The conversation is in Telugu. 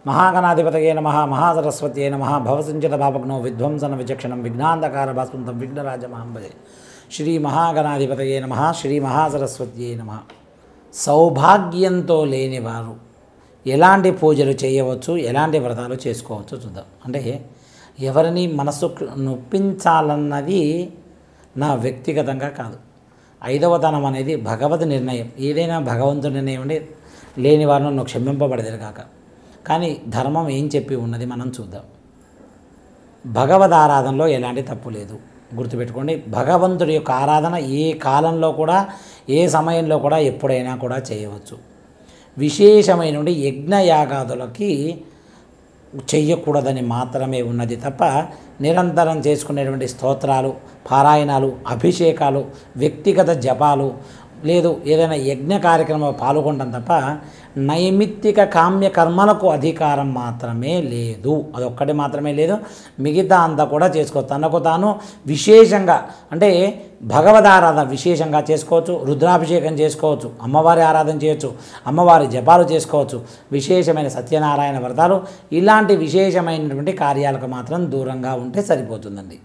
మహాగణాధిపతయే నమః మహాసరస్వత్యై నమః భవసించత పాపగ్నో విధ్వంసన విచక్షణం విఘ్నాంధకార భాస్వంతం విఘ్నరాజమహం భజే. శ్రీ మహాగణాధిపతయే నమః శ్రీ మహాసరస్వత్యై నమః. సౌభాగ్యంతో లేనివారు ఎలాంటి పూజలు చేయవచ్చు, ఎలాంటి వ్రతాలు చేసుకోవచ్చు చూద్దాం. అంటే ఎవరిని మనసు నొప్పించాలన్నది నా వ్యక్తిగతంగా కాదు. ఐదవతనం అనేది భగవద్ నిర్ణయం. ఏదైనా భగవంతుడి నిర్ణయం అంటే లేని వారిని నువ్వు క్షమింపబడేది కాక. కానీ ధర్మం ఏం చెప్పి ఉన్నది మనం చూద్దాం. భగవద్ ఆరాధనలో ఎలాంటి తప్పు లేదు. గుర్తుపెట్టుకోండి, భగవంతుడి యొక్క ఆరాధన ఏ కాలంలో కూడా, ఏ సమయంలో కూడా, ఎప్పుడైనా కూడా చేయవచ్చు. విశేషమైన యజ్ఞయాగాదులకి చెయ్యకూడదని మాత్రమే ఉన్నది తప్ప నిరంతరం చేసుకునేటువంటి స్తోత్రాలు, పారాయణాలు, అభిషేకాలు, వ్యక్తిగత జపాలు లేదు ఏదైనా యజ్ఞ కార్యక్రమంలో పాల్గొనడం తప్ప నైమిత్తిక కామ్య కర్మలకు అధికారం మాత్రమే లేదు. అదొక్కటి మాత్రమే లేదు, మిగతా అంతా కూడా చేసుకోవచ్చు. తనకు తాను విశేషంగా అంటే భగవద్ ఆరాధన విశేషంగా చేసుకోవచ్చు, రుద్రాభిషేకం చేసుకోవచ్చు, అమ్మవారి ఆరాధన చేయొచ్చు, అమ్మవారి జపాలు చేసుకోవచ్చు, విశేషమైన సత్యనారాయణ వ్రతాలు, ఇలాంటి విశేషమైనటువంటి కార్యాలకు మాత్రం దూరంగా ఉంటే సరిపోతుందండి.